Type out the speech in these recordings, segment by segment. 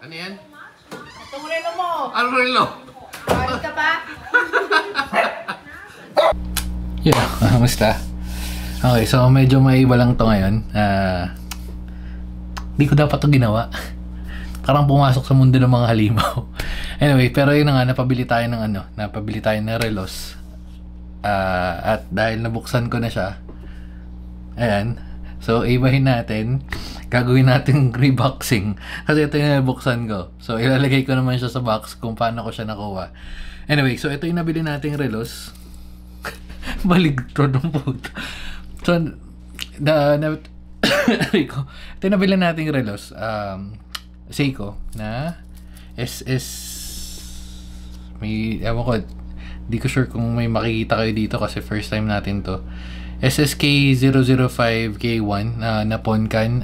Ano yan? Itong relo mo. Ano relo? Balik ka pa? Yeah, kamusta? Okay, so medyo may iba lang to ngayon. Di ko dapat to ginawa. Parang pumasok sa mundo ng mga halimaw. Anyway, pero yun na nga, napabili tayo ng relos. At dahil nabuksan ko na siya, ayan, so ibahin natin, gagawin natin reboxing kasi ito yung nabuksan ko. So ilalagay ko naman siya sa box kung paano ko siya nakuha. Anyway, so ito yung nabili nating relos. Baligtad ng puto. So ito yung nabili nating relos, Seiko na SS, may ewan ko, di ko sure kung may makikita kayo dito kasi first time natin to. SSK 005K1 na Ponkan.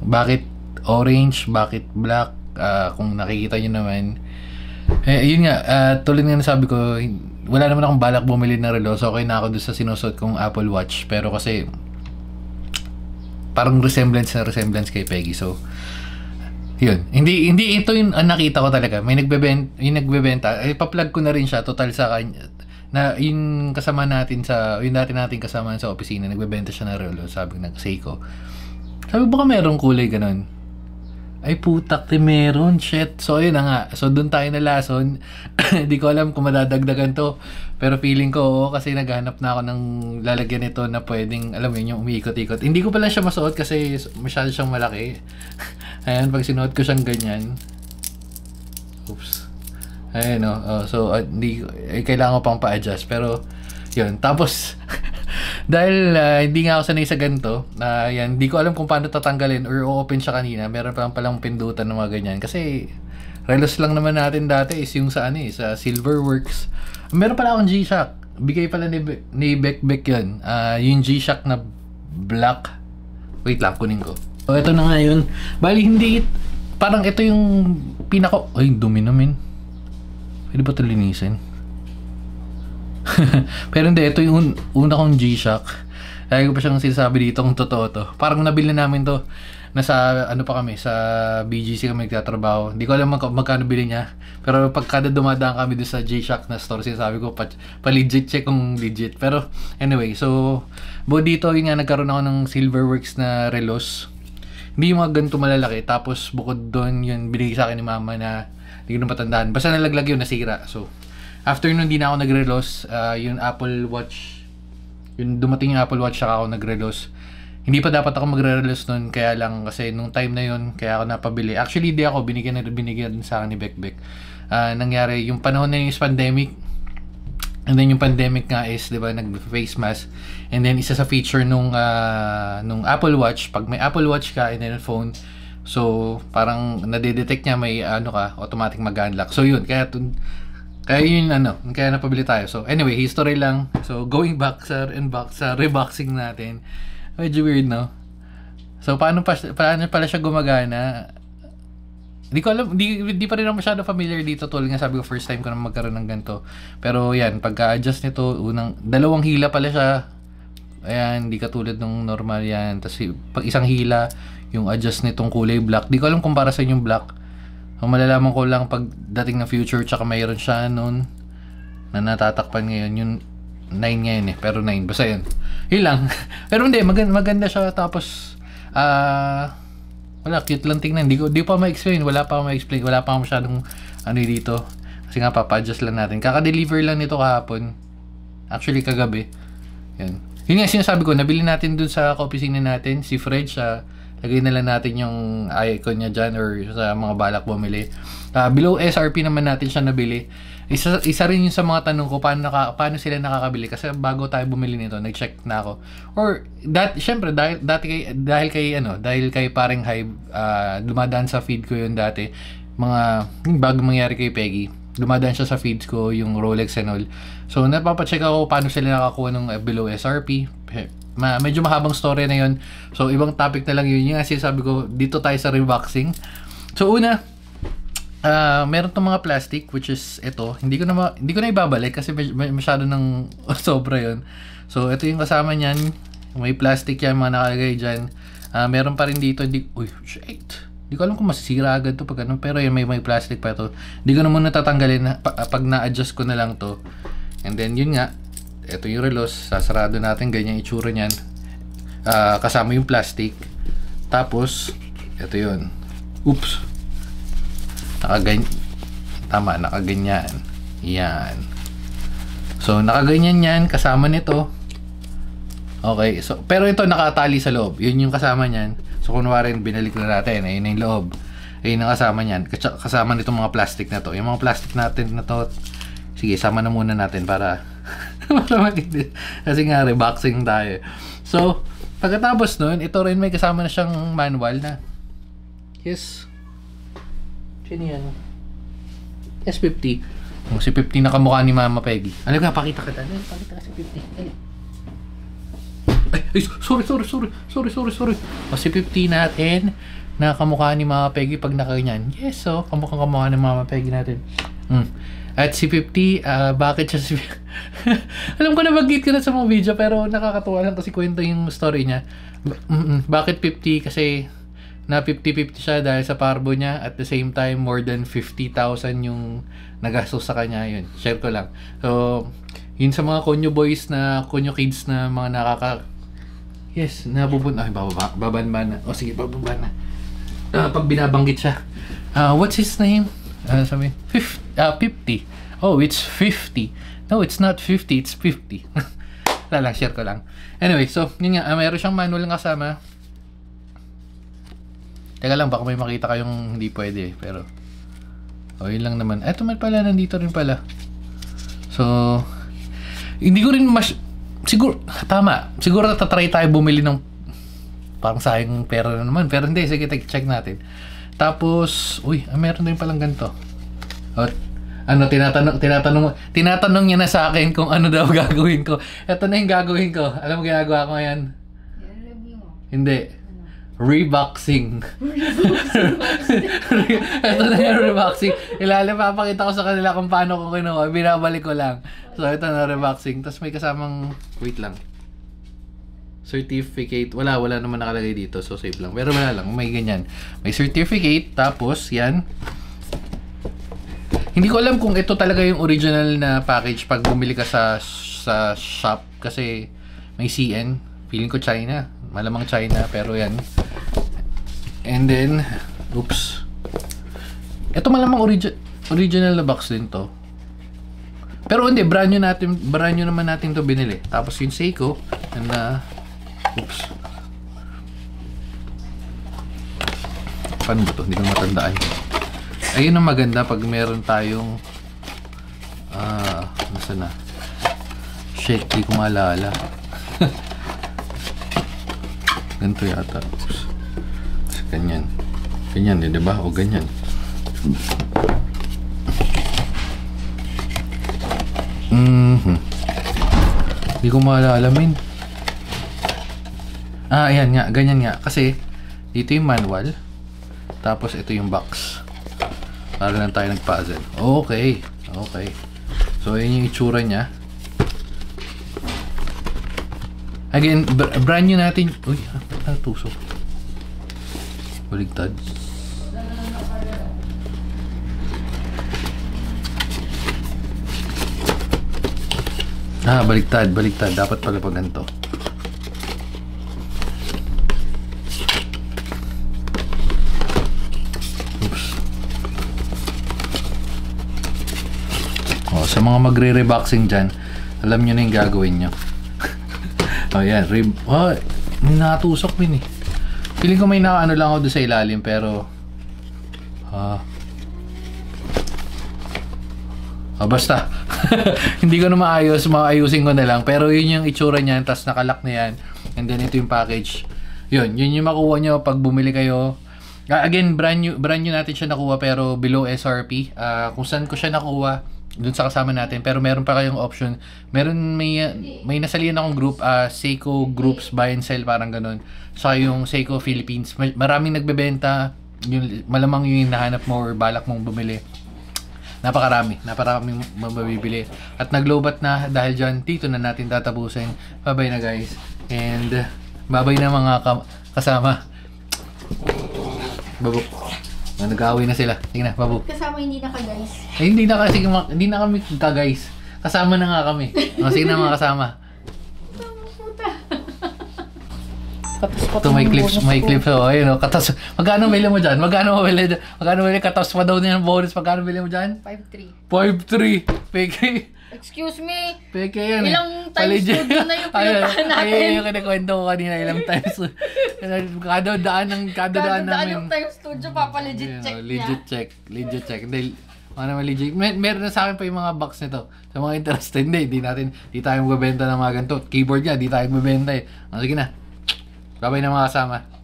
Bakit orange, bakit black, kung nakikita nyo naman. Yun nga, tulad nga nasabi ko, wala naman akong balak bumili ng relo, so okay na ako doon sa sinusuot kong Apple Watch, pero kasi parang resemblance kay Peggy, so yun. Hindi ito yung nakita ko talaga. May nagbebenta. Pa-plug ko na rin siya total sa kanya. Na yung kasama natin yung dati nating kasama sa opisina, nagbebenta siya ng relo, sabi ng Seiko. Sabi baka merong kulay ganun. Ay putak, meron, shit. So yun na nga. So doon tayo nalason. Hindi ko alam kung madadagdagan to. Pero feeling ko, oo, kasi naghanap na ako ng lalagyan nito na pwedeng, alam mo yun, yung umiikot-ikot. Hindi ko pala siya masuot kasi masyado siyang malaki. Ayan, pag sinuot ko siyang ganyan. Oops. Ayan, so, kailangan ko pang pa-adjust. Pero, yun. Tapos, dahil hindi nga ako sanay sa ganito, yan, hindi ko alam kung paano tatanggalin or o-open siya kanina. Meron palang pindutan ng mga ganyan. Kasi, relos lang naman natin dati is yung sa sa Silverworks. Meron pala akong G-Shock. Bigay pala ni Beck yun. Yung G-Shock na black. Wait lang, kunin ko. So, ito na nga yun. Bali, hindi, parang ito yung pinako, ay, dumi namin. Pwede ba ito linisin? Pero hindi, ito yung una kong G-Shock. Lagi ko pa siyang sinasabi dito kung totoo to. Parang nabili namin to. Nasa, sa BGC kami nagtatrabaho. Hindi ko alam magkano bili niya. Pero pagkada dumadaan kami doon sa G-Shock na store, sinasabi ko, pa-legit check kung legit. Pero, anyway, so, dito yung nga nagkaroon ako ng Silverworks na relos. Hindi yung mga ganito malalaki. Tapos bukod doon, yun binigay sa akin ni mama na hindi ko na matandaan. Basta nalaglag yun, nasira. So, after nun, hindi na ako nagrelos. Yung Apple Watch, yung dumating yung Apple Watch, saka ako nagrelos. Hindi pa dapat ako magre-relos nun, kaya lang kasi nung time na yun, kaya ako napabili. Actually, di ako, binigyan sa akin ni Beck. Nangyari, yung panahon na yung pandemic, and then yung pandemic nga is, di ba, nag-face mask. And then, isa sa feature nung Apple Watch, pag may Apple Watch ka and then phone, so, parang nadedetect niya may automatic mag-unlock. So, yun, kaya napabili tayo. So, anyway, history lang. So, going back sa reboxing natin, medyo weird, no? So, paano pala siya gumagana? Hindi ko alam, hindi pa rin ako masyado familiar dito. Tulad nga sabi ko, first time ko na magkaroon ng ganito. Pero yan, pagka-adjust nito, dalawang hila pala siya. Ayan, hindi katulad ng normal yan. Tapos pag isang hila, yung adjust nitong kulay black. Hindi ko alam kung para sa yung black. So, malalaman ko lang pag dating na future, tsaka mayroon siya noon na natatakpan ngayon. Yung 9 ngayon Pero 9, basta yun. Yun lang. Pero hindi, maganda siya. Tapos, wala, cute lang tingnan. Di pa ma-explain. Wala pa masyadong dito. Kasi nga, papa-adjust lang natin. Kaka-deliver lang nito kahapon. Actually, kagabi. Yan. Yun nga, sinasabi ko, nabili natin dun sa kaopisina natin, si Fred, lagay na lang natin yung icon niya dyan or sa mga balak bumili. Below SRP naman natin siya nabili. Isa rin yung sa mga tanong ko, paano sila nakakabili? Kasi bago tayo bumili nito, nag-check na ako. Or, syempre, dahil kay pareng Hybe, dumadaan sa feed ko yun dati. Bago mangyari kay Peggy, dumadaan siya sa feeds ko, yung Rolex and all. So, napapacheck ako paano sila nakakuha ng below SRP. Medyo mahabang story na yun. So, ibang topic na lang yun. Yung nga sabi ko, dito tayo sa reboxing. So, una, meron tong mga plastic, which is ito. Hindi ko na ibabalik kasi masyado ng sobra yun. So, ito yung kasama niyan. May plastic yan, mga nakalagay dyan. Meron pa rin dito, uy, shit. Hindi ko alam kung masisira agad to pag ano, pero yan may plastic pa to. Hindi ko na muna tatanggalin pag na-adjust ko na lang to. And then yun nga, ito yung relos, sasarado natin, ganyan itsura niyan. Kasama yung plastic. Tapos ito yun. Oops. Nakaganyan. Yan. So nakaganyan yan, kasama nito. Okay, so pero ito nakatali sa loob. Yun yung kasama niyan. So kunwari binalik na natin, ayun yung loob. Ayun ang kasama niyan. Kasama nitong mga plastic na to. Yung mga plastic natin na to, sige, sama na muna natin para makikita. Kasi nga reboxing tayo. So, pagkatapos nun, ito rin may kasama na siyang manual na. Yes. Sino yan? S50. Oh, si 50 na kamukha ni Mama Peggy. Alam ka, pakita ka dali. Pakita ka si 50. Ay, sorry. O si 50 natin na kamukha ni Mama Peggy pag nakaganyan. Yes, so kamukha ni Mama Peggy natin. At si 50, bakit siya si alam ko na mag-git ko na sa mga video pero nakakatuwa lang kasi kwento yung story niya. Bakit 50? Kasi na 50-50 siya dahil sa parbo niya, at the same time more than 50,000 yung nagastos sa kanya. Yun, share ko lang. So yun sa mga konyo boys na konyo kids na mga yes, nabubun. Ay, bababa na. O sige, bababa na. Pag binabanggit siya. What's his name? Sabi, 50. Oh, it's 50. No, it's not 50, it's 50. Lang, share ko lang. Anyway, so, yun nga, mayroon siyang manual ng kasama. Teka lang, baka may makita kayong hindi pwede, pero yun lang naman. Eto man pala, nandito rin pala. So, hindi ko rin siguro, tama. Siguro tatry tayo bumili ng parang sayang pera na naman. Pero hindi, sige, check natin. Tapos, meron din palang ganito. Tinatanong niya na sa akin kung ano daw gagawin ko. Ito na yung gagawin ko. Alam mo ginagawa ko ngayon? Hindi. Reboxing. Ito na yung reboxing. Papakita ko sa kanila kung paano ko kinuha. Binabalik ko lang. So, ito na reboxing. Tapos may kasamang, wait lang. Certificate. Wala naman nakalagay dito. So, save lang. Pero wala lang. May ganyan. May certificate. Tapos, yan. Hindi ko alam kung ito talaga yung original na package pag bumili ka sa shop. Kasi may CN. Feeling ko China. Malamang China. Pero yan. And then, oops. Ito malamang original na box din to. Pero hindi, brand new naman natin to binili. Tapos yung Seiko, oops. Paano ba to? Hindi ko matandaan. Ayun ang maganda pag meron tayong nasa na? Shit, di ko maalala. Ganito yata. Oops. Ganyan. Ganyan din, diba? O ganyan. Hindi ko maalala, min. Ayan nga. Ganyan nga. Kasi, dito yung manual. Tapos, ito yung box. Para lang tayo nag-puzzle. Okay. So, yun yung itsura niya. Again, brand new natin. Uy, tusok. Baligtad. Baligtad. Dapat pala pag ganito. Oops. Sa mga magre-reboxing dyan, alam nyo na yung gagawin nyo. Yan. May nakatusok din eh. Feeling ko may nakaano lang ako doon sa ilalim, pero basta. Hindi ko na maayusin ko na lang. Pero yun yung itsura niyan, tas nakalock na yan. And then ito yung package. Yun yung makuha nyo pag bumili kayo. Again, brand new natin siya nakuha pero below SRP. Kung saan ko siya nakuha, dun sa kasama natin. Pero meron pa kayong option. May nasalihan akong group, Seiko Groups Buy and Sell, parang ganun. Saka yung Seiko Philippines. Maraming nagbebenta. Malamang yung hinahanap mo or balak mong bumili. Napakarami mabibili. At naglobat na dahil dyan, dito na natin tatapusin. Bye-bye na guys. And bye-bye na mga kasama. Babu. Nag-aaway na sila. Sige na, babu. Kasama hindi naka guys. Eh, hindi na kasi, hindi na kami guys. Kasama na nga kami. O, sige na mga kasama. Ito may clips, So, ayun o, katas. Magkano bili mo dyan? Magkano bili katas pa daw niya ng bonus? Magkano bili mo dyan? 5-3. 5-3. Peke. Excuse me. Peke yan eh. Ilang times studio na yung pinuntahan natin. Ay, yung kinikwento ko kanina, ilang times. Kada daan namin. yung time studio, papalegit Ayun, check oh, legit check. Hindi, naman legit. Meron na sa akin pa yung mga box nito. Sa mga interested, hindi tayo magbebenta ng mga ganito. Keyboard niya, di tayo magbebenta eh. Sige na. Babay na mga kasama.